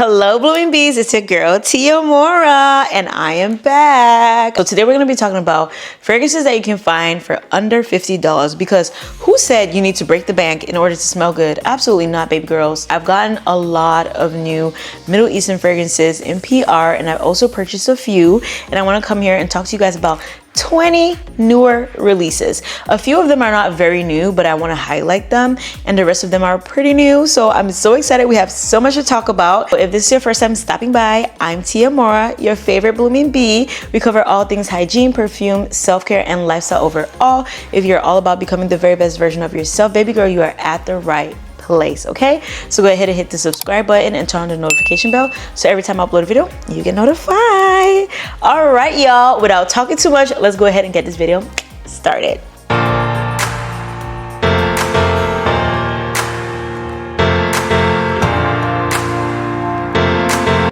Hello Blooming Bees, it's your girl Tia Mora and I am back. So today we're going to be talking about fragrances that you can find for under $50 because who said you need to break the bank in order to smell good? Absolutely not, baby girls. I've gotten a lot of new Middle Eastern fragrances in PR and I've also purchased a few, and I want to come here and talk to you guys about 20 newer releases. A few of them are not very new, but I want to highlight them, and the rest of them are pretty new. So I'm so excited. We have so much to talk about. If this is your first time stopping by, I'm Tia Mora, your favorite blooming bee. We cover all things hygiene, perfume, self-care, and lifestyle overall. If you're all about becoming the very best version of yourself, baby girl, you are at the right place, okay? So go ahead and hit the subscribe button and turn on the notification bell so every time I upload a video, you get notified. All right, y'all, without talking too much, let's go ahead and get this video started.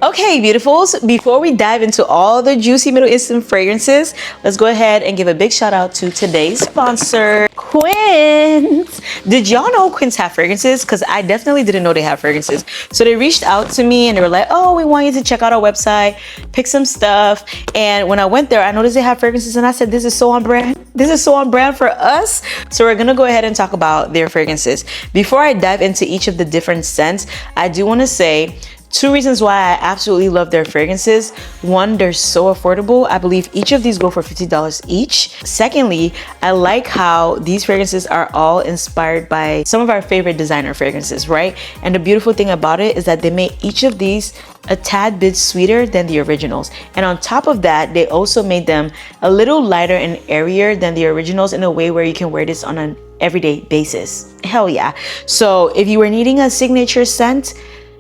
Okay, beautifuls, before we dive into all the juicy Middle Eastern fragrances, let's go ahead and give a big shout out to today's sponsor, Quince. Did y'all know Quince have fragrances? Because I definitely didn't know they have fragrances. So they reached out to me and they were like, oh, we want you to check out our website, pick some stuff. And when I went there, I noticed they have fragrances and I said, this is so on brand. This is so on brand for us. So we're gonna go ahead and talk about their fragrances. Before I dive into each of the different scents, I do wanna say, two reasons why I absolutely love their fragrances. One, they're so affordable. I believe each of these go for $50 each. Secondly, I like how these fragrances are all inspired by some of our favorite designer fragrances, right? And the beautiful thing about it is that they make each of these a tad bit sweeter than the originals. And on top of that, they also made them a little lighter and airier than the originals in a way where you can wear this on an everyday basis. Hell yeah. So if you were needing a signature scent,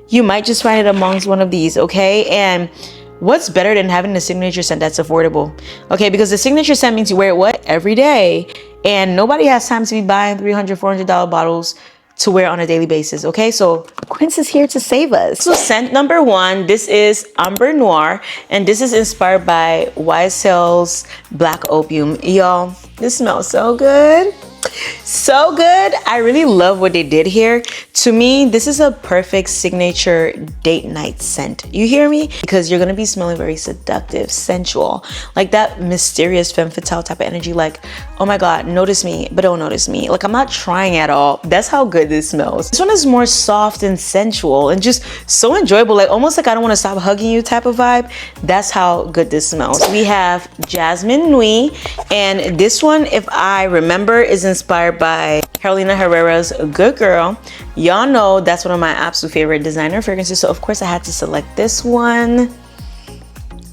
you might just find it amongst one of these, okay? And what's better than having a signature scent that's affordable? Okay, because the signature scent means you wear it what? Every day. And nobody has time to be buying $300, $400 bottles to wear on a daily basis, okay? So Quince is here to save us. So scent number one, this is Amber Noir, and this is inspired by YSL's Black Opium. Y'all, this smells so good. So good. I really love what they did here. To me, this is a perfect signature date night scent. You hear me? Because you're gonna be smelling very seductive, sensual, like that mysterious femme fatale type of energy, like, oh my god, notice me but don't notice me. Like, I'm not trying at all. That's how good this smells. This one is more soft and sensual and just so enjoyable, like almost like I don't want to stop hugging you type of vibe. That's how good this smells. We have Jasmine Nuit, and this one, if I remember, is inspired by Carolina Herrera's Good Girl. Y'all know that's one of my absolute favorite designer fragrances, so of course I had to select this one.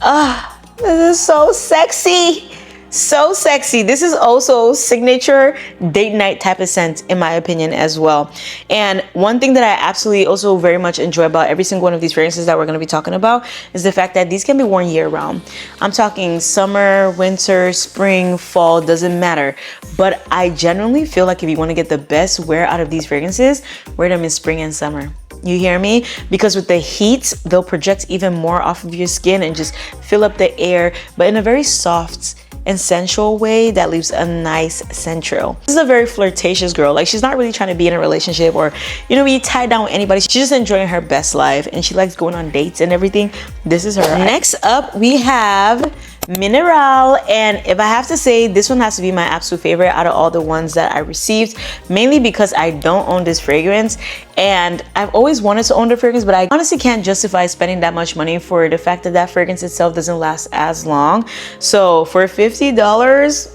Ah, this is so sexy. So sexy. This is also signature date night type of scent in my opinion as well. And one thing that I absolutely also very much enjoy about every single one of these fragrances that we're going to be talking about is the fact that these can be worn year round. I'm talking summer, winter, spring, fall, doesn't matter. But I genuinely feel like if you want to get the best wear out of these fragrances, wear them in spring and summer. You hear me? Because with the heat, they'll project even more off of your skin and just fill up the air, but in a very soft and sensual way that leaves a nice scent trail. This is a very flirtatious girl. Like, she's not really trying to be in a relationship or, you know, be tied down with anybody. She's just enjoying her best life and she likes going on dates and everything. This is her. Next up, we have Mineral, and if I have to say, this one has to be my absolute favorite out of all the ones that I received, mainly because I don't own this fragrance and I've always wanted to own the fragrance, but I honestly can't justify spending that much money for the fact that that fragrance itself doesn't last as long. So for $50,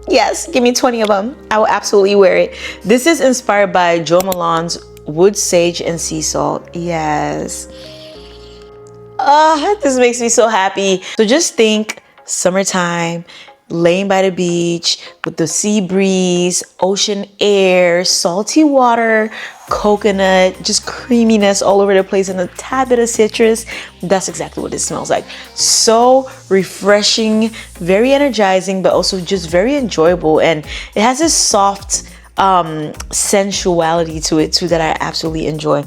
yes, give me 20 of them. I will absolutely wear it. This is inspired by Jo Malon's Wood Sage and Sea Salt. Yes. This makes me so happy. So just think summertime, laying by the beach with the sea breeze, ocean air, salty water, coconut, just creaminess all over the place and a tad bit of citrus. That's exactly what it smells like. So refreshing, very energizing, but also just very enjoyable. And it has this soft sensuality to it too that I absolutely enjoy.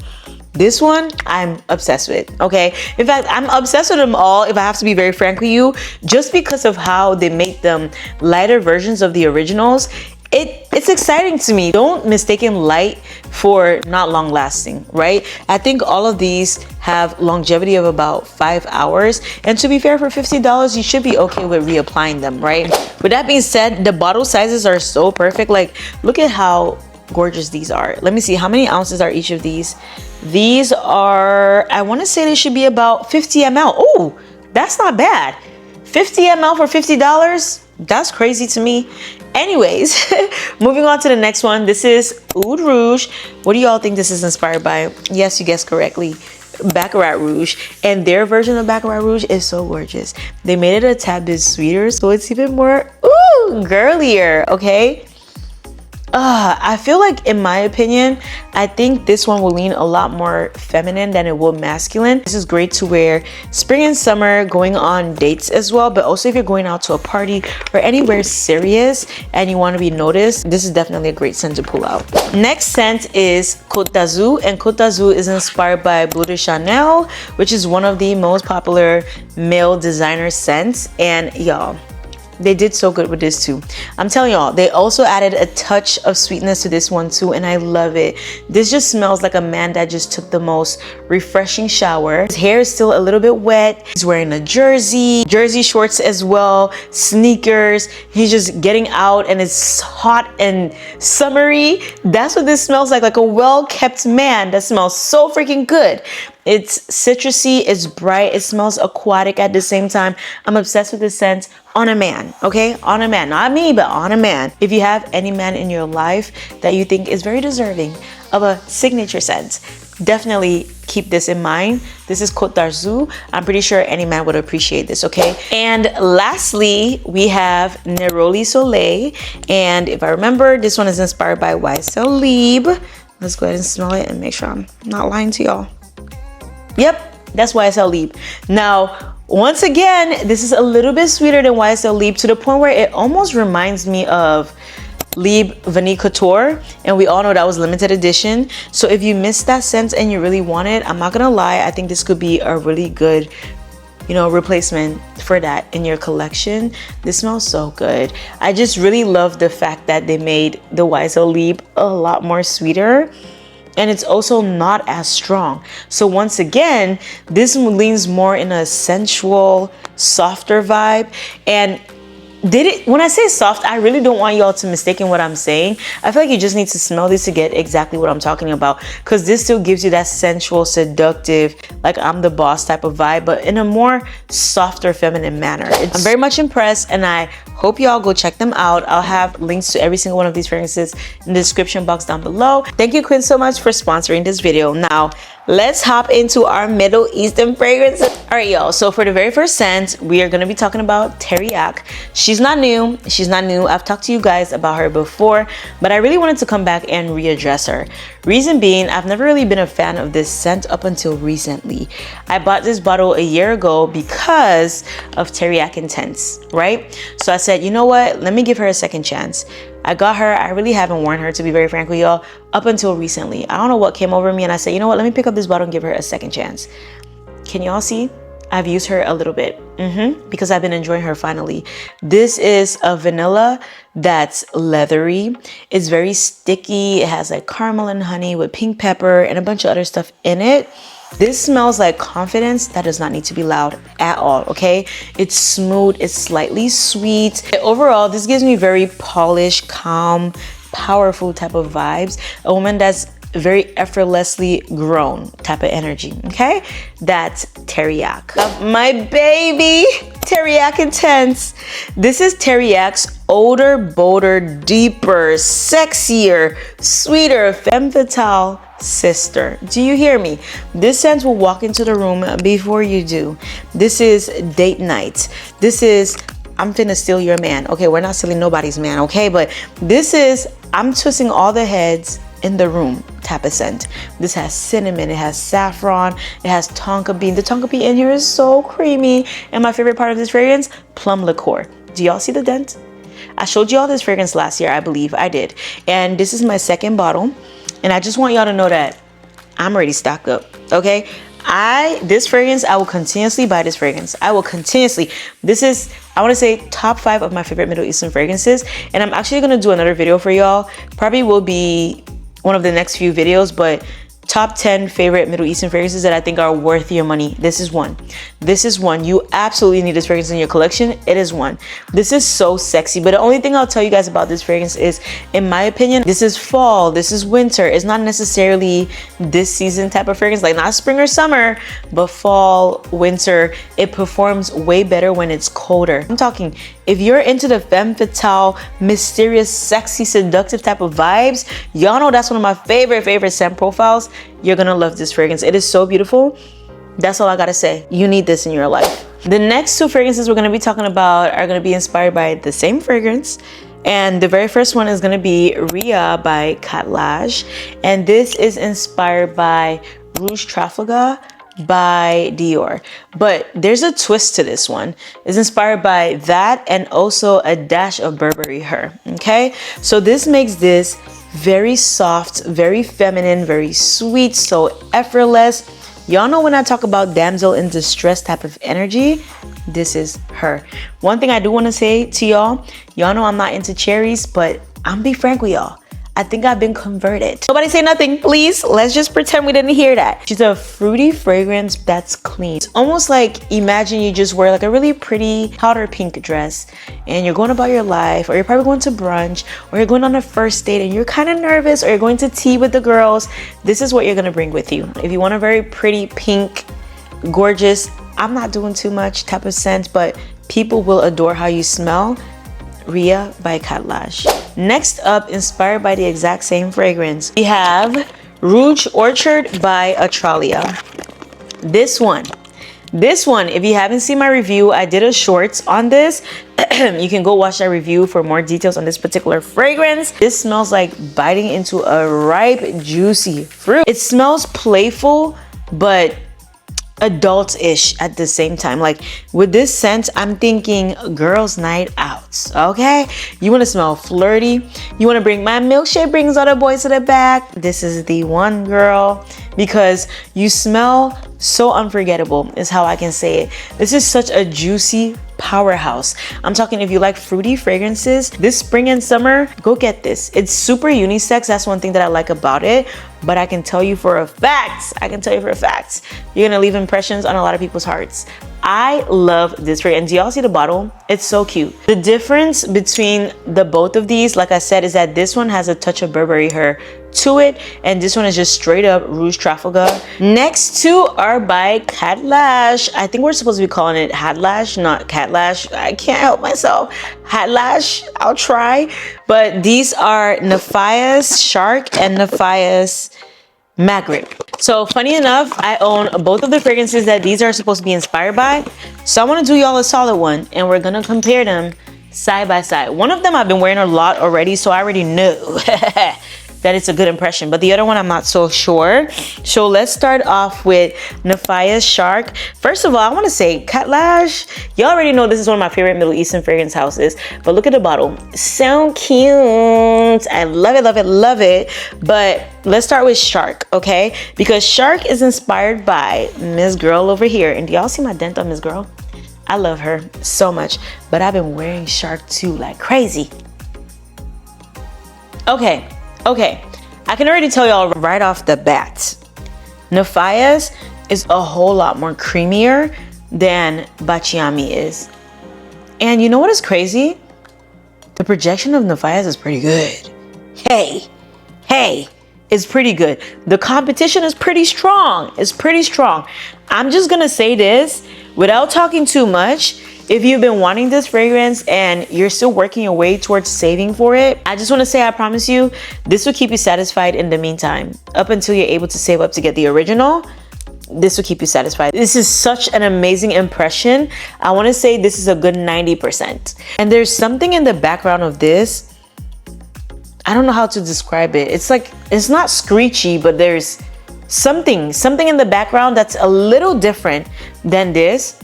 This one, I'm obsessed with, okay? In fact, I'm obsessed with them all, if I have to be very frank with you, just because of how they make them lighter versions of the originals it's exciting to me. Don't mistaken light for not long lasting, right? I think all of these have longevity of about 5 hours. And to be fair, for $50, you should be okay with reapplying them, right? With that being said, the bottle sizes are so perfect. Like, look at how gorgeous these are. Let me see, how many ounces are each of these? These are, I want to say they should be about 50 ml. Oh, that's not bad. 50 ml for $50? That's crazy to me. Anyways, moving on to the next one. This is Oud Rouge. What do y'all think this is inspired by? Yes, you guessed correctly. Baccarat Rouge. And their version of Baccarat Rouge is so gorgeous. They made it a tad bit sweeter, so it's even more, ooh, girlier, okay? I feel like, in my opinion, I think this one will lean a lot more feminine than it will masculine. This is great to wear spring and summer, going on dates as well, but also if you're going out to a party or anywhere serious and you want to be noticed, this is definitely a great scent to pull out. Next scent is Côte d'Azur, and Côte d'Azur is inspired by Bleu de Chanel, which is one of the most popular male designer scents. And y'all, they did so good with this too. I'm telling y'all, they also added a touch of sweetness to this one too, and I love it. This just smells like a man that just took the most refreshing shower. His hair is still a little bit wet. He's wearing a jersey shorts as well, sneakers. He's just getting out and it's hot and summery. That's what this smells like a well-kept man that smells so freaking good. It's citrusy, it's bright, it smells aquatic at the same time. I'm obsessed with this scent on a man, okay? On a man, not me, but on a man. If you have any man in your life that you think is very deserving of a signature scent, definitely keep this in mind. This is Côte d'Azur. I'm pretty sure any man would appreciate this, okay? And lastly, we have Neroli Soleil. And if I remember, this one is inspired by YSL Libre. Let's go ahead and smell it and make sure I'm not lying to y'all. Yep, that's YSL Libre. Now, once again, this is a little bit sweeter than YSL Libre, to the point where it almost reminds me of Libre Vanille Couture, and we all know that was limited edition. So if you missed that scent and you really want it, I'm not gonna lie, I think this could be a really good, you know, replacement for that in your collection. This smells so good. I just really love the fact that they made the YSL Libre a lot more sweeter, and it's also not as strong. So once again, this one leans more in a sensual, softer vibe. And when I say soft, I really don't want y'all to mistaken what I'm saying. I feel like you just need to smell this to get exactly what I'm talking about, because this still gives you that sensual, seductive, like I'm the boss type of vibe, but in a more softer, feminine manner. I'm very much impressed, and I hope y'all go check them out. I'll have links to every single one of these fragrances in the description box down below. Thank you, Quince, so much for sponsoring this video. Now, let's hop into our Middle Eastern fragrances. All right, y'all. So for the very first scent, we are going to be talking about Teriaq. She's not new. She's not new. I've talked to you guys about her before, but I really wanted to come back and readdress her. Reason being, I've never really been a fan of this scent up until recently. I bought this bottle a year ago because of Teriaq Intense, right? So I said, you know what? Let me give her a second chance. I got her. I really haven't worn her, to be very frank with y'all, up until recently. I don't know what came over me, and I said, you know what? Let me pick up this bottle and give her a second chance. Can y'all see? I've used her a little bit because I've been enjoying her finally. This is a vanilla that's leathery. It's very sticky. It has like caramel and honey with pink pepper and a bunch of other stuff in it. This smells like confidence that does not need to be loud at all, okay? It's smooth, it's slightly sweet. Overall, this gives me very polished, calm, powerful type of vibes. A woman that's very effortlessly grown type of energy, okay? That's Teriaq. My baby, Teriaq Intense. This is Teriaq's older, bolder, deeper, sexier, sweeter, femme fatale sister. Do you hear me? This scent will walk into the room before you do. This is date night. This is I'm finna steal your man. Okay, we're not stealing nobody's man, okay? But this is I'm twisting all the heads in the room type of scent. This has cinnamon, it has saffron, it has tonka bean. The tonka bean in here is so creamy. And my favorite part of this fragrance, plum liqueur. Do y'all see the dent? I showed you all this fragrance last year, I believe I did. And this is my second bottle. And I just want y'all to know that I'm already stocked up, okay? This fragrance, I will continuously buy this fragrance. I will continuously. This is, I want to say, top 5 of my favorite Middle Eastern fragrances. And I'm actually going to do another video for y'all. Probably will be one of the next few videos, but top 10 favorite Middle Eastern fragrances that I think are worth your money. This is one. This is one. You absolutely need this fragrance in your collection. It is one. This is so sexy. But the only thing I'll tell you guys about this fragrance is, in my opinion, this is fall. This is winter. It's not necessarily this season type of fragrance, like not spring or summer, but fall, winter. It performs way better when it's colder. I'm talking, if you're into the femme fatale, mysterious, sexy, seductive type of vibes, y'all know that's one of my favorite scent profiles. You're gonna love this fragrance. It is so beautiful. That's all I gotta say. You need this in your life. The next 2 fragrances we're gonna be talking about are gonna be inspired by the same fragrance. And the very first one is gonna be Ria by Kat Lash. And this is inspired by Rouge Trafalgar by Dior. But there's a twist to this one. It's inspired by that and also a dash of Burberry Her. Okay? So this makes this very soft, very feminine, very sweet, so effortless. Y'all know when I talk about damsel in distress type of energy, this is her. One thing I do want to say to y'all know I'm not into cherries, but I'm be frank with y'all. I think I've been converted. Nobody say nothing, please. Let's just pretend we didn't hear that. She's a fruity fragrance that's clean. It's almost like, imagine you just wear like a really pretty powder pink dress and you're going about your life, or you're probably going to brunch, or you're going on a first date and you're kind of nervous, or you're going to tea with the girls. This is what you're gonna bring with you. If you want a very pretty pink, gorgeous, I'm not doing too much type of scent, but people will adore how you smell, Ria by Kat Lash. Next up, inspired by the exact same fragrance, we have Rouge Orchard by Atralia. This one, if you haven't seen my review, I did a shorts on this. You can go watch that review for more details on this particular fragrance. This smells like biting into a ripe, juicy fruit. It smells playful, but adult-ish at the same time. Like with this scent, I'm thinking girls' night out. Okay, you want to smell flirty, you want to bring my milkshake brings other boys to the back. This is the one, girl, because you smell so unforgettable is how I can say it. This is such a juicy powerhouse. I'm talking, if you like fruity fragrances this spring and summer, go get this. It's super unisex. That's one thing that I like about it. But I can tell you for a fact, you're gonna leave impressions on a lot of people's hearts. I love this fragrance. Do y'all see the bottle? It's so cute. The difference between the both of these, like I said, is that this one has a touch of Burberry Her to it, and this one is just straight up Rouge Trafalgar. Next 2 are by Kat Lash. I think we're supposed to be calling it Hat Lash, not Kat Lash. I can't help myself. Hat Lash, I'll try. But these are Nafais Shark and Nafais Magma. So funny enough, I own both of the fragrances that these are supposed to be inspired by. So I want to do y'all a solid one, and we're gonna compare them side by side. One of them I've been wearing a lot already, so I already know that it's a good impression, but the other one I'm not so sure. So let's start off with Nafais Shark. First of all, I want to say Kat Lash, y'all already know this is one of my favorite Middle Eastern fragrance houses, but look at the bottle, so cute. I love it, love it, love it. But let's start with Shark, okay? Because Shark is inspired by Miss Girl over here. And do y'all see my dent on Miss Girl? I love her so much, but I've been wearing Shark too like crazy. Okay, I can already tell y'all right off the bat, Nafais is a whole lot more creamier than Baciami is. And you know what is crazy? The projection of Nafais is pretty good. Hey, it's pretty good. The competition is pretty strong. It's pretty strong. I'm just gonna say this without talking too much. If you've been wanting this fragrance and you're still working your way towards saving for it, I just want to say, I promise you, this will keep you satisfied in the meantime. Up until you're able to save up to get the original, this will keep you satisfied. This is such an amazing impression. I want to say this is a good 90%. And there's something in the background of this. I don't know how to describe it. It's like, it's not screechy, but there's something in the background that's a little different than this.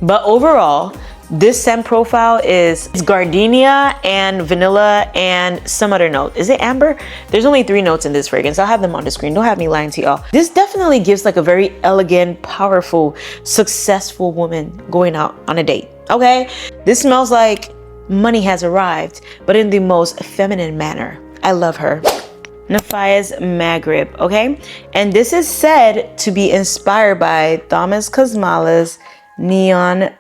But overall, This scent profile is gardenia and vanilla and some other note. Is it amber? There's only 3 notes in this fragrance. I'll have them on the screen. Don't have me lying to y'all. This definitely gives like a very elegant, powerful, successful woman going out on a date. Okay? This smells like money has arrived, but in the most feminine manner. I love her. Nafais Maghrib, okay? And this is said to be inspired by Thomas Kosmala's Neon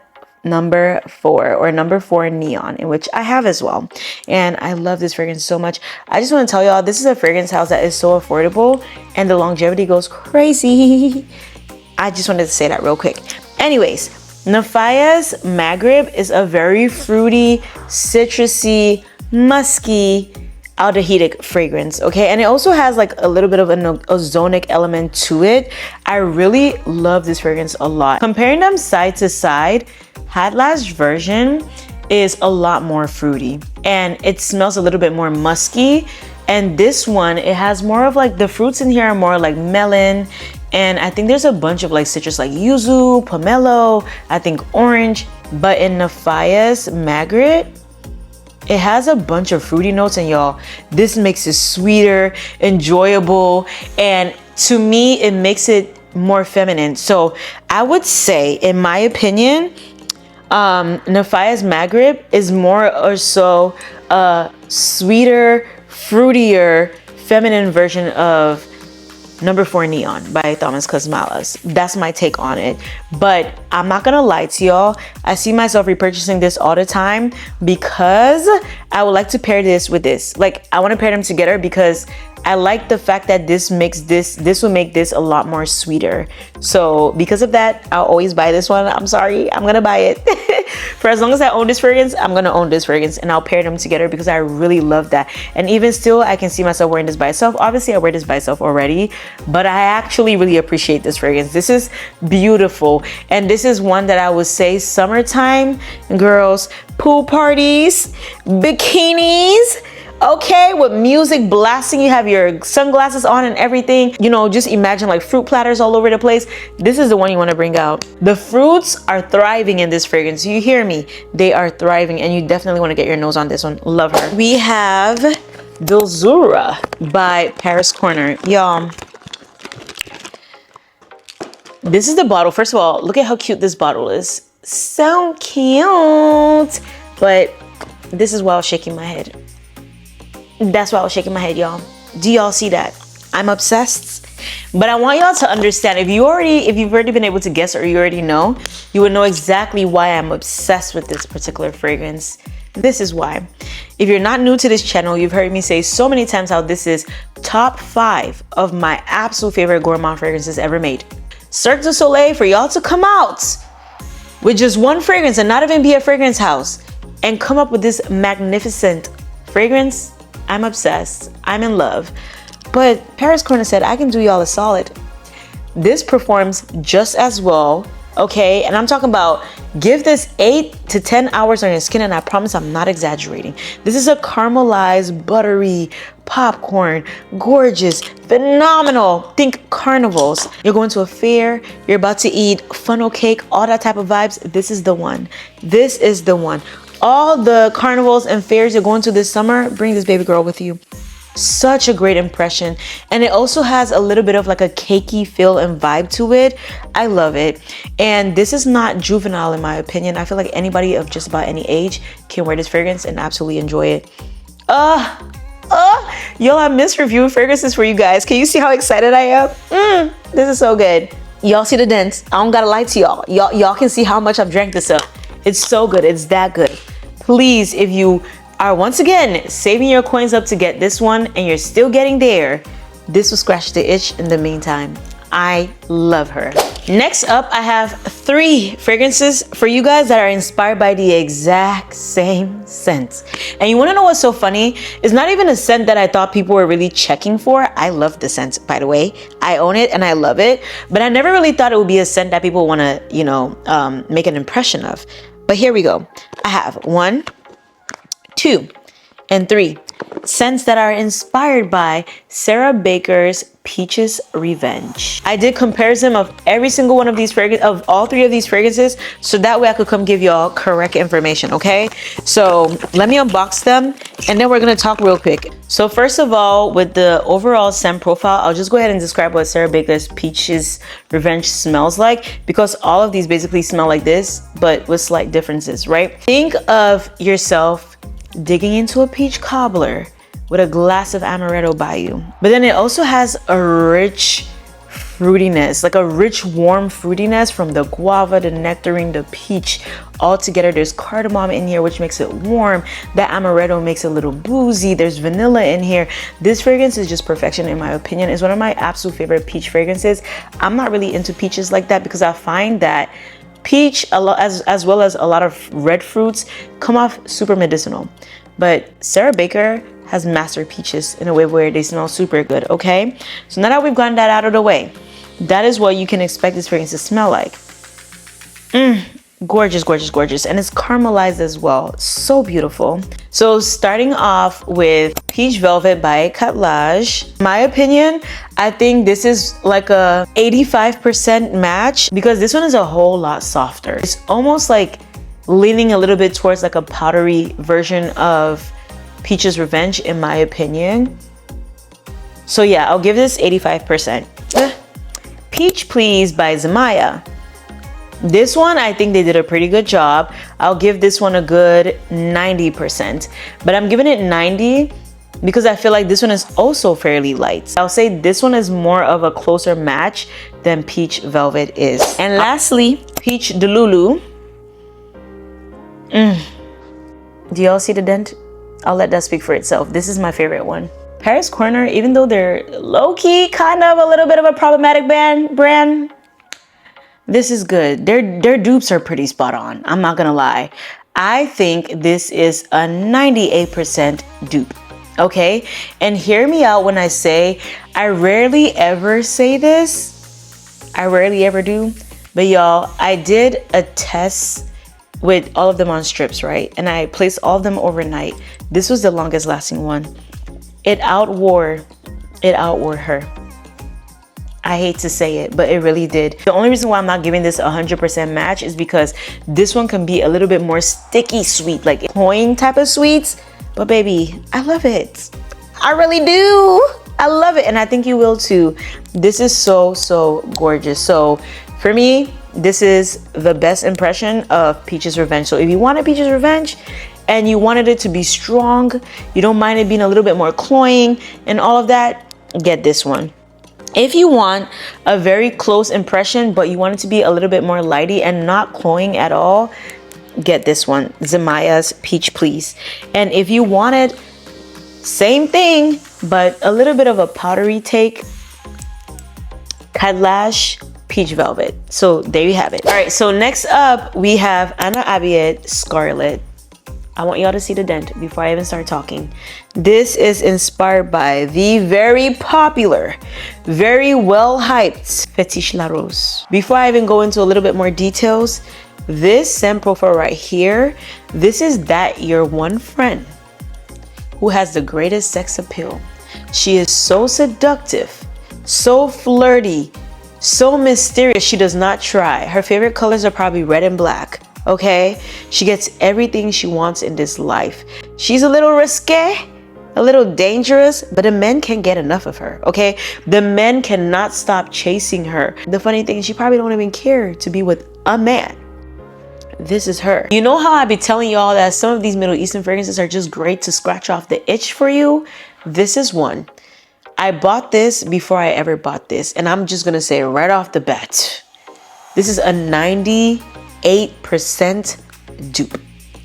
number 4 or number 4 Neon, in which I have as well. And I love this fragrance so much. I just want to tell y'all, this is a fragrance house that is so affordable and the longevity goes crazy. I just wanted to say that real quick. Anyways, Nafais Maghrib is a very fruity, citrusy, musky, aldehydic fragrance, okay? And it also has like a little bit of an ozonic element to it. I really love this fragrance a lot. Comparing them side to side, Had Last version is a lot more fruity and it smells a little bit more musky. And this one, it has more of like, the fruits in here are more like melon, and I think there's a bunch of like citrus like yuzu, pomelo, I think orange. But in Nafais Maghrib, it has a bunch of fruity notes, and y'all, this makes it sweeter, enjoyable, and to me, it makes it more feminine. So I would say, in my opinion, Nafais Maghrib is more or so a sweeter, fruitier, feminine version of number 4 Neon by Thomas Kosmalas. That's my take on it. But I'm not gonna lie to y'all, I see myself repurchasing this all the time because I would like to pair this with this. Like, I want to pair them together because I like the fact that this makes this will make this a lot more sweeter. So because of that, I'll always buy this one. I'm sorry, I'm gonna buy it. For as long as I own this fragrance, I'm gonna own this fragrance, and I'll pair them together because I really love that. And even still, I can see myself wearing this by itself. Obviously, I wear this by itself already, but I actually really appreciate this fragrance. This is beautiful, and this is one that I would say summertime, girls, pool parties, bikinis, okay, with music blasting, you have your sunglasses on and everything, you know, just imagine like fruit platters all over the place. This is the one you want to bring out. The fruits are thriving in this fragrance. You hear me? They are thriving, and you definitely want to get your nose on this one. Love her. We have Dulzura by Paris Corner. Y'all, this is the bottle. First of all, look at how cute this bottle is. So cute. But this is why I was shaking my head. That's why I was shaking my head, y'all. Do y'all see that? I'm obsessed. But I want y'all to understand, if you've already been able to guess, or you already know, you would know exactly why I'm obsessed with this particular fragrance. This is why. If you're not new to this channel, you've heard me say so many times how this is top 5 of my absolute favorite gourmand fragrances ever made. Cirque du Soleil, for y'all to come out with just one fragrance and not even be a fragrance house and come up with this magnificent fragrance, I'm obsessed. I'm in love. But Paris Corner said, I can do y'all a solid. This performs just as well, okay? And I'm talking about, give this 8 to 10 hours on your skin, and I promise I'm not exaggerating. This is a caramelized, buttery, popcorn, gorgeous, phenomenal. Think carnivals. You're going to a fair, you're about to eat funnel cake, all that type of vibes. This is the one. This is the one. All the carnivals and fairs you're going to this summer, bring this baby girl with you. Such a great impression. And it also has a little bit of like a cakey feel and vibe to it. I love it. And this is not juvenile in my opinion. I feel like anybody of just about any age can wear this fragrance and absolutely enjoy it. Y'all, I misreviewed fragrances for you guys. Can you see how excited I am? This is so good. Y'all see the dents? I don't gotta lie to y'all. Y'all can see how much I've drank this up. It's so good. It's that good. Please, if you are once again saving your coins up to get this one and you're still getting there, this will scratch the itch in the meantime. I love her. Next up, I have 3 fragrances for you guys that are inspired by the exact same scent. And you want to know what's so funny? It's not even a scent that I thought people were really checking for. I love the scent, by the way. I own it and I love it. But I never really thought it would be a scent that people want to, you know, make an impression of. But here we go. I have 1, 2, and 3. scents that are inspired by Sarah Baker's Peaches Revenge. I did comparison of every single one of these fragrances, of all three of these fragrances, so that way I could come give y'all correct information, okay? So let me unbox them and then we're gonna talk real quick. So first of all, with the overall scent profile, I'll just go ahead and describe what Sarah Baker's Peaches Revenge smells like, because all of these basically smell like this, but with slight differences, right? Think of yourself digging into a peach cobbler with a glass of amaretto by you. But then it also has a rich fruitiness, like a rich warm fruitiness from the guava, the nectarine, the peach. All together, there's cardamom in here, which makes it warm. That amaretto makes it a little boozy. There's vanilla in here. This fragrance is just perfection in my opinion. It's one of my absolute favorite peach fragrances. I'm not really into peaches like that because I find that peach, as well as a lot of red fruits, come off super medicinal. But Sarah Baker has mastered peaches in a way where they smell super good, okay? So now that we've gotten that out of the way, that is what you can expect this fragrance to smell like. Gorgeous, gorgeous, gorgeous. And it's caramelized as well. So beautiful. So starting off with Peach Velvet by Catlage. My opinion, I think this is like a 85% match because this one is a whole lot softer. It's almost like leaning a little bit towards like a powdery version of Peaches Revenge in my opinion. So yeah, I'll give this 85%. Peach Please by Zamaya. This one, I think they did a pretty good job. I'll give this one a good 90%, but I'm giving it 90 because I feel like this one is also fairly light. I'll say this one is more of a closer match than Peach Velvet is. And lastly, Peach Delulu. Do y'all see the dent? I'll let that speak for itself. This is my favorite one. Paris Corner, even though they're low-key kind of a little bit of a problematic brand, this is good. Their dupes are pretty spot on. I'm not gonna lie. I think this is a 98% dupe, okay? And hear me out when I say, I rarely ever say this. I rarely ever do. But y'all, I did a test with all of them on strips, right? And I placed all of them overnight. This was the longest lasting one. It outwore her. I hate to say it, but it really did. The only reason why I'm not giving this 100% match is because this one can be a little bit more sticky sweet, like cloying type of sweets. But baby, I love it. I really do. I love it. And I think you will too. This is so, so gorgeous. So for me, this is the best impression of Peaches Revenge. So if you wanted Peaches Revenge and you wanted it to be strong, you don't mind it being a little bit more cloying and all of that, get this one. If you want a very close impression, but you want it to be a little bit more lighty and not cloying at all, get this one, Zamaya's Peach Please. And if you wanted same thing, but a little bit of a powdery take, Catlage Peach Velvet. So there you have it. All right, so next up we have Abiyedh Scarlet. I want y'all to see the dent before I even start talking. This is inspired by the very popular, very well hyped Fetiche La Rose. Before I even go into a little bit more details, this scent profile right here, this is that your one friend who has the greatest sex appeal. She is so seductive, so flirty, so mysterious, she does not try. Her favorite colors are probably red and black. Okay, she gets everything she wants in this life. She's a little risque, a little dangerous, but the men can't get enough of her. Okay, the men cannot stop chasing her. The funny thing is, she probably don't even care to be with a man. This is her. You know how I be telling y'all that some of these Middle Eastern fragrances are just great to scratch off the itch for you? This is one. I bought this before I ever bought this, and I'm just gonna say right off the bat, this is a 98% dupe.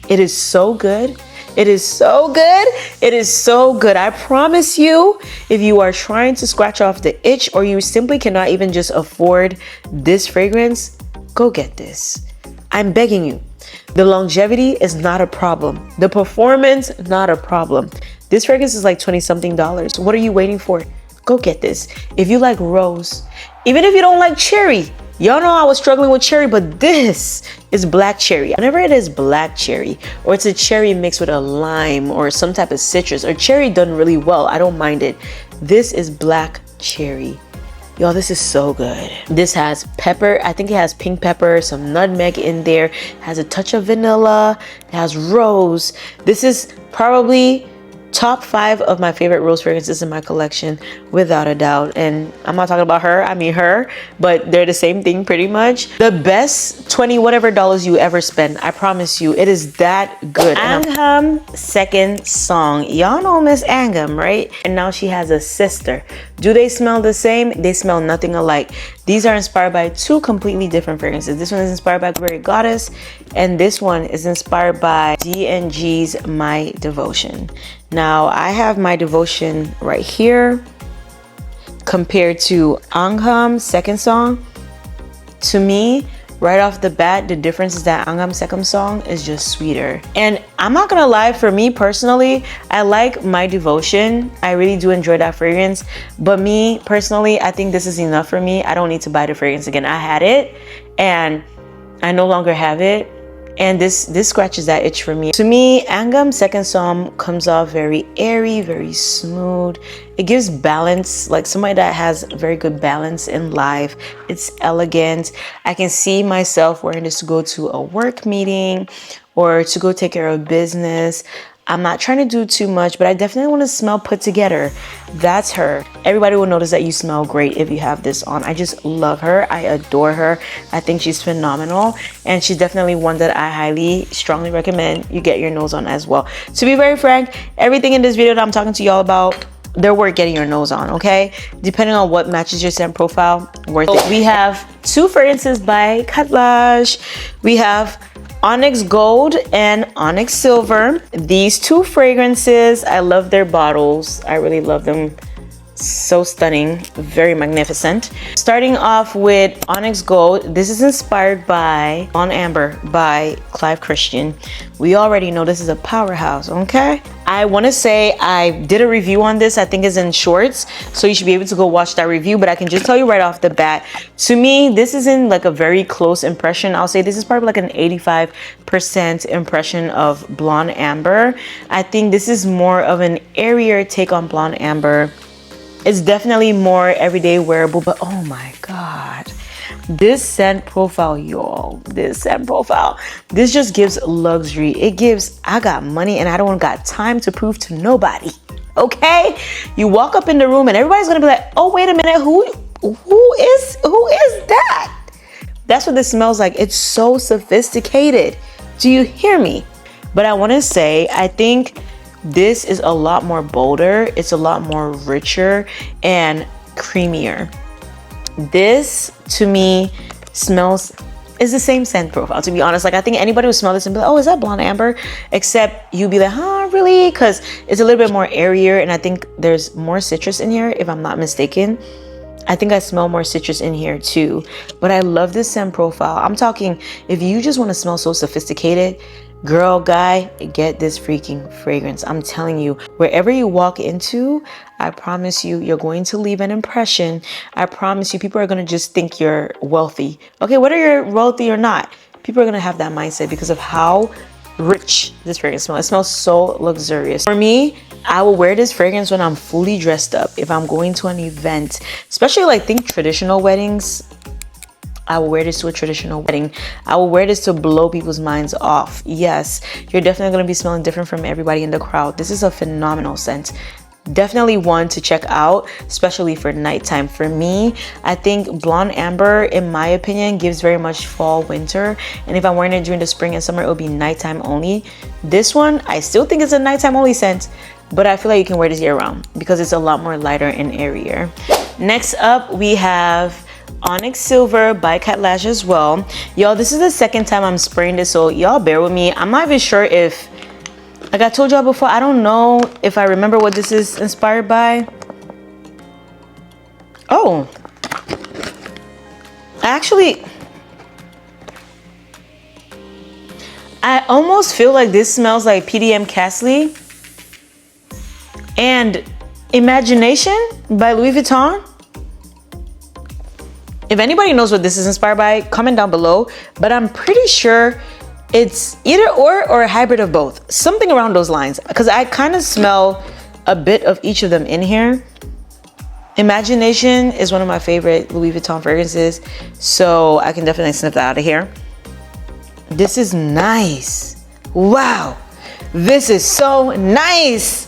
It is so good. It is so good. It is so good. I promise you, if you are trying to scratch off the itch or you simply cannot even just afford this fragrance, go get this. I'm begging you. The longevity is not a problem. The performance, not a problem. This fragrance is like $20-something. What are you waiting for? go get this. If you like rose, even if you don't like cherry, y'all know I was struggling with cherry, but this is black cherry. Whenever it is black cherry, or it's a cherry mixed with a lime or some type of citrus, or cherry done really well, I don't mind it. This is black cherry. Y'all, this is so good. This has pepper. I think it has pink pepper, some nutmeg in there. It has a touch of vanilla. It has rose. This is probably top 5 of my favorite rose fragrances in my collection, without a doubt. And I'm not talking about her, I mean her, but they're the same thing pretty much. The best 20 whatever dollars you ever spend, I promise you, it is that good. Angham second song. Y'all know Miss Angham, right? And now she has a sister. Do they smell the same? They smell nothing alike. These are inspired by 2 completely different fragrances. This one is inspired by Very Goddess, and this one is inspired by D&G's My Devotion. Now, I have My Devotion right here compared to Angham second song. To me, right off the bat, the difference is that Angham second song is just sweeter. And I'm not gonna lie, for me personally, I like My Devotion. I really do enjoy that fragrance. But me personally, I think this is enough for me. I don't need to buy the fragrance again. I had it and I no longer have it. And this scratches that itch for me. To me, Angham second song comes off very airy, very smooth. It gives balance, like somebody that has very good balance in life. It's elegant. I can see myself wearing this to go to a work meeting or to go take care of business. I'm not trying to do too much, but I definitely want to smell put together. That's her. Everybody will notice that you smell great if you have this on. I just love her. I adore her. I think she's phenomenal. And she's definitely one that I highly, strongly recommend you get your nose on as well. To be very frank, everything in this video that I'm talking to y'all about, they're worth getting your nose on, okay? Depending on what matches your scent profile, worth it. We have 2 fragrances by Catlage. We have Onyx Gold and Onyx Silver. These 2 fragrances, I love their bottles. I really love them. So stunning, very magnificent. Starting off with Onyx Gold, this is inspired by On Amber by Clive Christian. We already know this is a powerhouse, okay? I want to say I did a review on this. I think it's in shorts, so you should be able to go watch that review, but I can just tell you right off the bat, to me, this isn't like a very close impression. I'll say this is probably like an 85% impression of Blonde Amber. I think this is more of an airier take on Blonde Amber. It's definitely more everyday wearable, but oh my God. This scent profile, y'all, this scent profile, this just gives luxury. It gives, I got money and I don't got time to prove to nobody, okay? You walk up in the room and everybody's gonna be like, oh, wait a minute, who is that? That's what this smells like. It's so sophisticated. Do you hear me? But I wanna say, I think this is a lot more bolder. It's a lot more richer and creamier. This, to me, smells, is the same scent profile, to be honest. Like, I think anybody would smell this and be like, oh, is that Blonde Amber? Except you'd be like, huh, really? Because it's a little bit more airier, and I think there's more citrus in here, if I'm not mistaken. I think I smell more citrus in here too. But I love this scent profile. I'm talking, if you just want to smell so sophisticated, girl, guy, get this freaking fragrance. I'm telling you, wherever you walk into, I promise you, you're going to leave an impression. I promise you, people are going to just think you're wealthy. Okay, whether you're wealthy or not, people are going to have that mindset because of how rich this fragrance smells. It smells so luxurious. For me, I will wear this fragrance when I'm fully dressed up. If I'm going to an event, especially like think traditional weddings, I will wear this to a traditional wedding. I will wear this to blow people's minds off. Yes, you're definitely going to be smelling different from everybody in the crowd. This is a phenomenal scent. Definitely one to check out, especially for nighttime. For me, I think Blonde Amber, in my opinion, gives very much fall, winter. And if I'm wearing it during the spring and summer, it will be nighttime only. This one, I still think it's a nighttime only scent, but I feel like you can wear this year round because it's a lot more lighter and airier. Next up, we have Onyx Silver by Catlage as well. Y'all, this is the second time I'm spraying this, so y'all bear with me. I'm not even sure if, like I told y'all before, I don't know if I remember what this is inspired by. Oh, actually, I almost feel like this smells like PDM Castley and Imagination. by Louis Vuitton. If anybody knows what this is inspired by, comment down below. But I'm pretty sure it's either or a hybrid of both. Something around those lines. Because I kind of smell a bit of each of them in here. Imagination is one of my favorite Louis Vuitton fragrances. So I can definitely sniff that out of here. This is nice. Wow. This is so nice.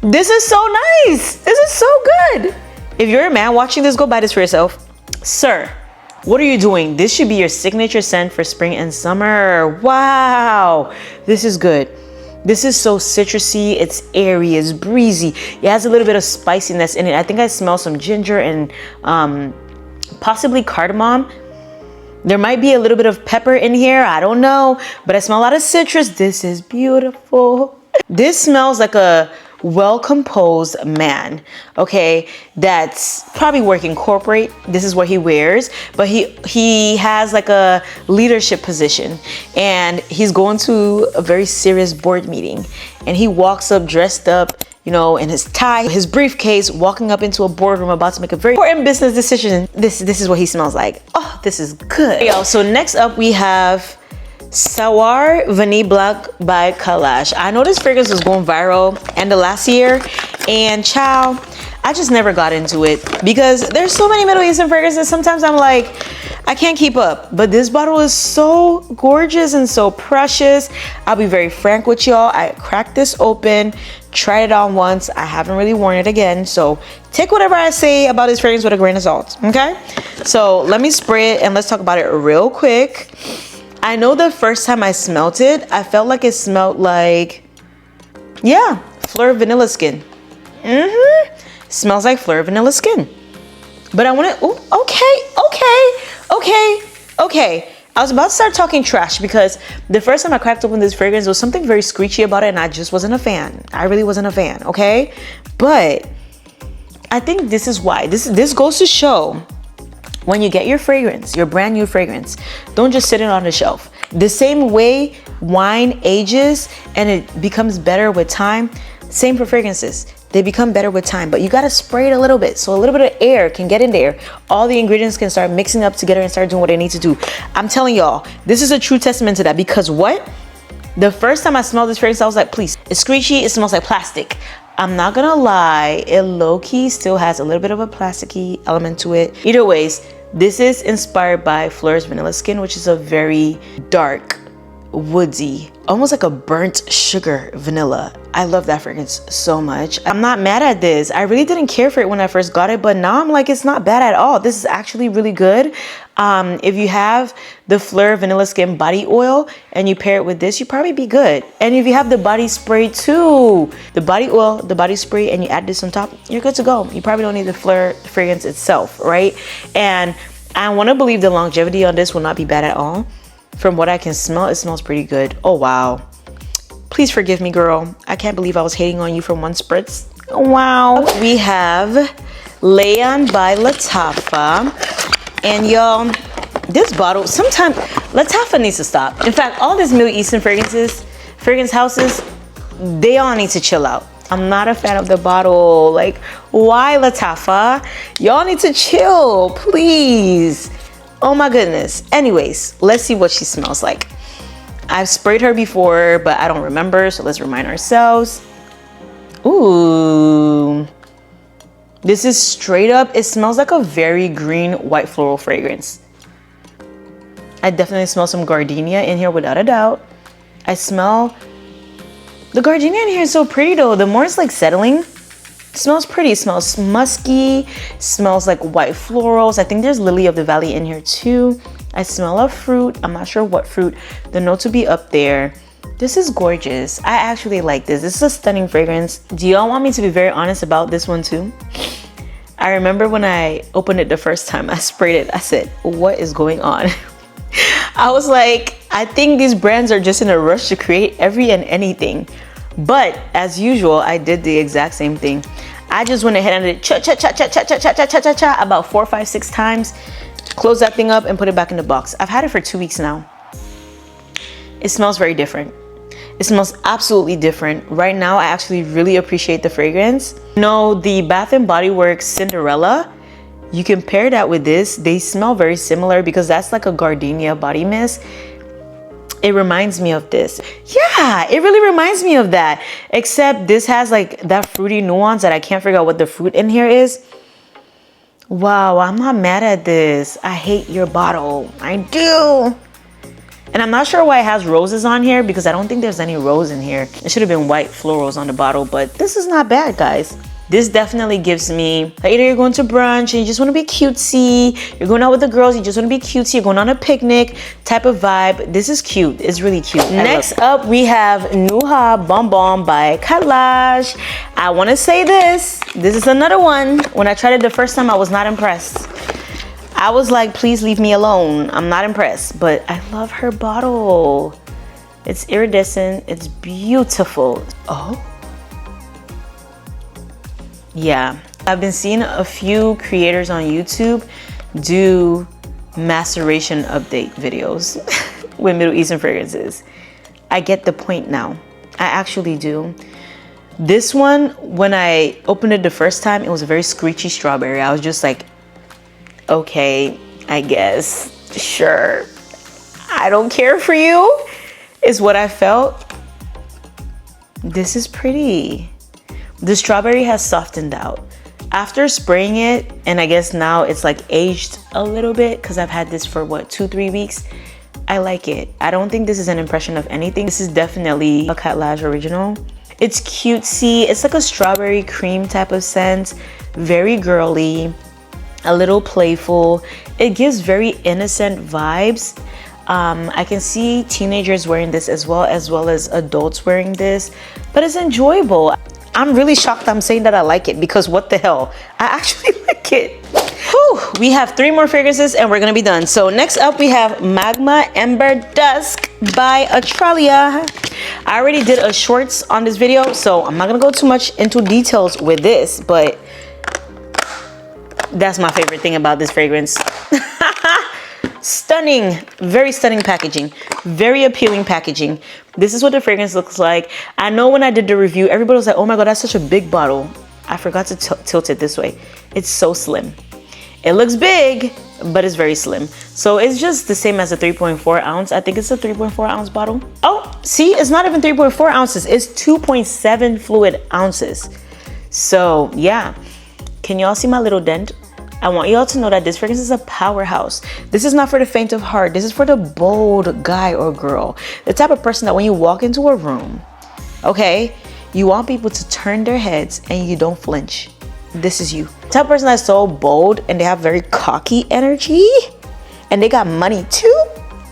This is so nice. This is so good. If you're a man watching this, go buy this for yourself. Sir, what are you doing? This should be your signature scent for spring and summer. Wow. This is good. This is so citrusy. It's airy. It's breezy. It has a little bit of spiciness in it. I think I smell some ginger and possibly cardamom. There might be a little bit of pepper in here. I don't know. But I smell a lot of citrus. This is beautiful. This smells like a well-composed man, okay, that's probably working corporate. This is what he wears, but he has like a leadership position, and he's going to a very serious board meeting, and he walks up dressed up, you know, in his tie, his briefcase, walking up into a boardroom about to make a very important business decision. This is what he smells like. Oh, this is good. Yo, so next up we have Sour Vanille Black by Kalash. I know this fragrance was going viral end of last year, and chow, I just never got into it because there's so many Middle Eastern fragrances. Sometimes I'm like, I can't keep up. But this bottle is so gorgeous and so precious. I'll be very frank with y'all. I cracked this open, tried it on once. I haven't really worn it again. So take whatever I say about this fragrance with a grain of salt, okay? So let me spray it and let's talk about it real quick. I know the first time I smelled it, I felt like it smelled like, yeah, Fleur Vanilla Skin. Smells like Fleur Vanilla Skin. But I want to, okay. I was about to start talking trash because the first time I cracked open this fragrance, there was something very screechy about it and I just wasn't a fan. I really wasn't a fan, okay? But I think this is why. This goes to show, when you get your fragrance, your brand new fragrance, don't just sit it on the shelf. The same way wine ages and it becomes better with time, same for fragrances. They become better with time, but you gotta spray it a little bit so a little bit of air can get in there. All the ingredients can start mixing up together and start doing what they need to do. I'm telling y'all, this is a true testament to that, because what? The first time I smelled this fragrance, I was like, please, it's screechy, it smells like plastic. I'm not gonna lie, it low-key still has a little bit of a plasticky element to it. Either ways, this is inspired by Fleur's Vanilla Skin, which is a very dark, woodsy, almost like a burnt sugar vanilla. I love that fragrance so much. I'm not mad at this. I really didn't care for it when I first got it, but now I'm like, it's not bad at all. This is actually really good. If you have the Fleur Vanilla Skin body oil and you pair it with this, you probably be good. And if you have the body spray too, the body oil, the body spray, and you add this on top, you're good to go. You probably don't need the Fleur fragrance itself, right? And I want to believe the longevity on this will not be bad at all. From what I can smell, it smells pretty good. Oh, wow. Please forgive me, girl. I can't believe I was hating on you from one spritz. Wow. We have Leon by Lattafa. And y'all, this bottle, sometimes Lattafa needs to stop. In fact, all these Middle Eastern fragrance houses, they all need to chill out. I'm not a fan of the bottle. Like, why Lattafa? Y'all need to chill, please. Oh my goodness. Anyways, let's see what she smells like. I've sprayed her before, but I don't remember, so let's remind ourselves. Ooh. This is straight up, it smells like a very green white floral fragrance. I definitely smell some gardenia in here without a doubt. I smell, the gardenia in here is so pretty though. The more it's like settling, it smells pretty. It smells musky, smells like white florals. I think there's lily of the valley in here too. I smell a fruit. I'm not sure what fruit. The notes will be up there. This is gorgeous. I actually like this. This is a stunning fragrance. Do y'all want me to be very honest about this one too? I remember when I opened it the first time I sprayed it, I said, what is going on? I was like, I think these brands are just in a rush to create every and anything. But as usual, I did the exact same thing. I just went ahead and did cha about 4, 5, 6 times. Close that thing up and put it back in the box. I've had it for 2 weeks now. It smells very different. It smells absolutely different. Right now, I actually really appreciate the fragrance. You know, the Bath & Body Works Cinderella, you can pair that with this. They smell very similar because that's like a gardenia body mist. It reminds me of this. Yeah, it really reminds me of that. Except this has like that fruity nuance that I can't figure out what the fruit in here is. Wow, I'm not mad at this. I hate your bottle. I do. And I'm not sure why it has roses on here because I don't think there's any rose in here. It should have been white florals on the bottle, but this is not bad, guys. This definitely gives me, like, either you're going to brunch and you just want to be cutesy, you're going out with the girls, you just want to be cutesy, you're going on a picnic type of vibe. This is cute. It's really cute. Next up, we have Nuha Bon Bon by Kailash. I want to say this. This is another one. When I tried it the first time, I was not impressed. I was like, please leave me alone. I'm not impressed, but I love her bottle. It's iridescent. It's beautiful. Oh. Yeah, I've been seeing a few creators on YouTube do maceration update videos with Middle Eastern fragrances. I get the point now. I actually do. This one, when I opened it the first time, it was a very screechy strawberry. I was just like, okay, I guess, sure. I don't care for you, is what I felt. This is pretty. The strawberry has softened out. After spraying it, and I guess now it's like aged a little bit because I've had this for what, 2-3 weeks. I like it. I don't think this is an impression of anything. This is definitely a Kailash original. It's cutesy. It's like a strawberry cream type of scent. Very girly, a little playful. It gives very innocent vibes. I can see teenagers wearing this as well as adults wearing this, but it's enjoyable. I'm really shocked I'm saying that I like it because what the hell? I actually like it. Whew, we have 3 more fragrances and we're gonna be done. So next up we have Magma Ember Dusk by Australia. I already did a shorts on this video, so I'm not gonna go too much into details with this, but that's my favorite thing about this fragrance. Stunning, very stunning packaging, very appealing packaging. This is what the fragrance looks like. I know when I did the review, everybody was like, oh my God, that's such a big bottle. I forgot to tilt it this way. It's so slim. It looks big, but it's very slim. So it's just the same as a 3.4 ounce. I think it's a 3.4 ounce bottle. Oh, see, it's not even 3.4 ounces. It's 2.7 fluid ounces. So yeah, can y'all see my little dent? I want y'all to know that this fragrance is a powerhouse. This is not for the faint of heart. This is for the bold guy or girl. The type of person that when you walk into a room, okay, you want people to turn their heads and you don't flinch. This is you. The type of person that's so bold and they have very cocky energy and they got money too.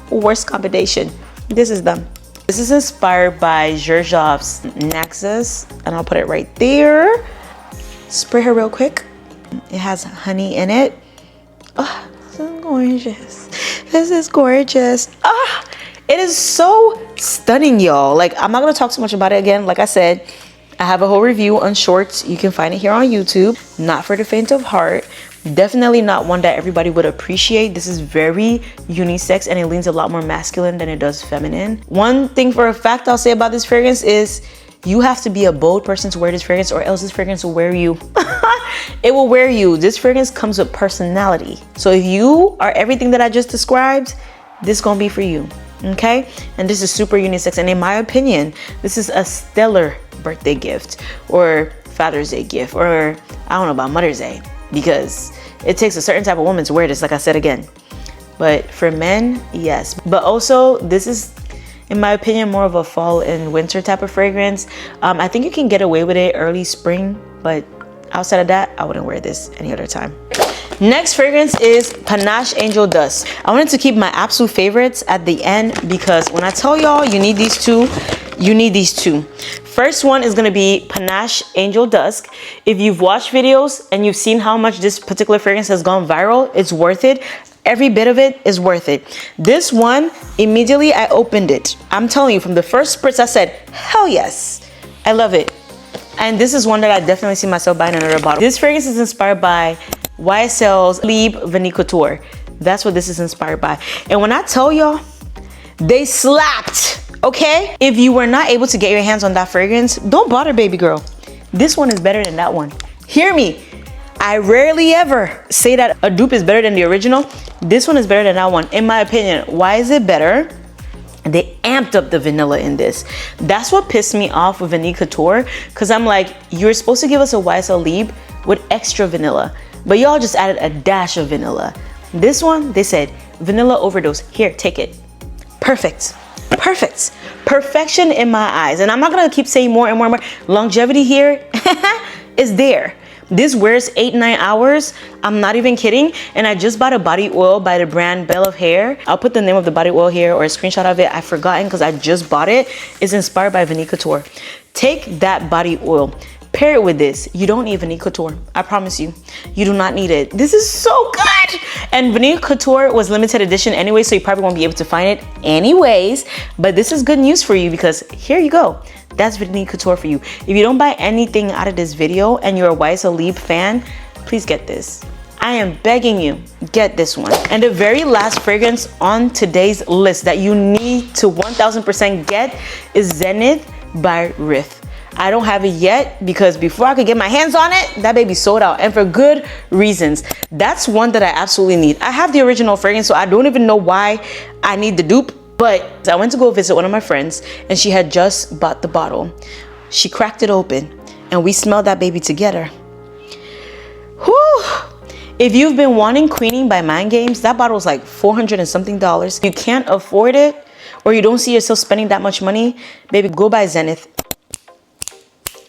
Worst combination. This is them. This is inspired by Xerjoff's Naxos, and I'll put it right there. Spray her real quick. It has honey in it. Oh, this is gorgeous. This is gorgeous. Ah, it is so stunning, y'all. Like, I'm not gonna talk too much about it again. Like I said, I have a whole review on shorts. You can find it here on YouTube. Not for the faint of heart. Definitely not one that everybody would appreciate. This is very unisex and it leans a lot more masculine than it does feminine. One thing for a fact I'll say about this fragrance is you have to be a bold person to wear this fragrance or else this fragrance will wear you. It will wear you. This fragrance comes with personality. So if you are everything that I just described, this is gonna be for you, okay? And this is super unisex. And in my opinion, this is a stellar birthday gift or Father's Day gift, or I don't know about Mother's Day, because it takes a certain type of woman to wear this, like I said again. But for men, yes. But also, this is, in my opinion, more of a fall and winter type of fragrance. I think you can get away with it early spring, but outside of that, I wouldn't wear this any other time. Next fragrance is Panache Angel Dust. I wanted to keep my absolute favorites at the end because when I tell y'all you need these two, you need these two. First one is gonna be Panache Angel Dusk. If you've watched videos and you've seen how much this particular fragrance has gone viral, it's worth it. Every bit of it is worth it. This one, immediately I opened it. I'm telling you, from the first spritz, I said, hell yes. I love it. And this is one that I definitely see myself buying another bottle. This fragrance is inspired by YSL's Libre Vanille Couture. That's what this is inspired by. And when I tell y'all, they slapped Okay? If you were not able to get your hands on that fragrance, don't bother, baby girl. This one is better than that one. Hear me. I rarely ever say that a dupe is better than the original. This one is better than that one, in my opinion. Why is it better? They amped up the vanilla in this. That's what pissed me off with Vanille Couture, because I'm like, you're supposed to give us a YSL Libre with extra vanilla, but y'all just added a dash of vanilla. This one, they said, vanilla overdose. Here, take it. Perfect. Perfect. Perfection in my eyes. And I'm not gonna keep saying more and more and more. Longevity here is there. This wears 8-9 hours. I'm not even kidding. And I just bought a body oil by the brand Belle of Hair. I'll put the name of the body oil here or a screenshot of it. I've forgotten because I just bought it. It's inspired by Vanille Couture. Take that body oil, pair it with this. You don't need Vanille Couture. I promise you. You do not need it. This is so good. And Vanille Couture was limited edition anyway, so you probably won't be able to find it anyways. But this is good news for you because here you go. That's Vanille Couture for you. If you don't buy anything out of this video and you're a YSL Libre fan, please get this. I am begging you, get this one. And the very last fragrance on today's list that you need to 1000% get is Zenith by Riff. I don't have it yet because before I could get my hands on it, that baby sold out, and for good reasons. That's one that I absolutely need. I have the original fragrance, so I don't even know why I need the dupe. But I went to go visit one of my friends and she had just bought the bottle. She cracked it open and we smelled that baby together. Whew. If you've been wanting Queening by Mind Games, that bottle is like $400 and something. You can't afford it or you don't see yourself spending that much money, baby, go buy Zenith.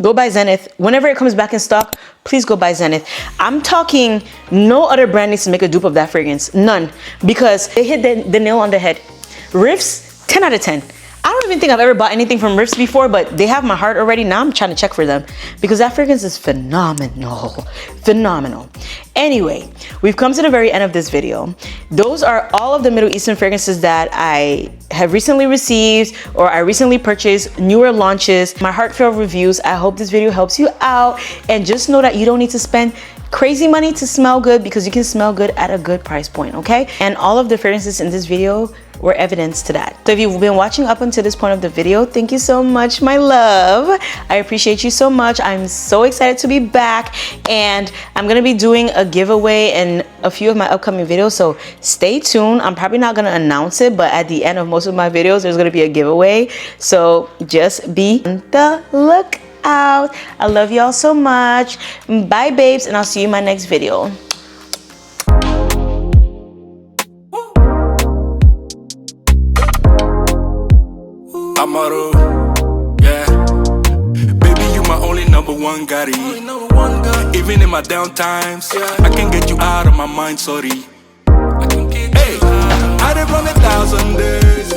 Go buy Zenith. Whenever it comes back in stock, please go buy Zenith. I'm talking no other brand needs to make a dupe of that fragrance. None. Because they hit the nail on the head. Riffs, 10 out of 10. I don't even think I've ever bought anything from Riffs before, but they have my heart already. Now I'm trying to check for them because that fragrance is phenomenal. Phenomenal. Anyway, we've come to the very end of this video. Those are all of the Middle Eastern fragrances that I have recently received or I recently purchased, newer launches, my heartfelt reviews. I hope this video helps you out, and just know that you don't need to spend crazy money to smell good because you can smell good at a good price point, okay? And all of the fragrances in this video were evidence to that. So if you've been watching up until this point of the video, thank you so much, my love. I appreciate you so much. I'm so excited to be back, and I'm gonna be doing a giveaway in a few of my upcoming videos, so stay tuned. I'm probably not gonna announce it, but at the end of most of my videos, there's gonna be a giveaway, so just be on the lookout. I love y'all so much. Bye, babes, and I'll see you in my next video. Yeah, baby, you my only #1 gotti. Even in my down times, I can get you out of my mind. Sorry, hey, I done run 1,000 days.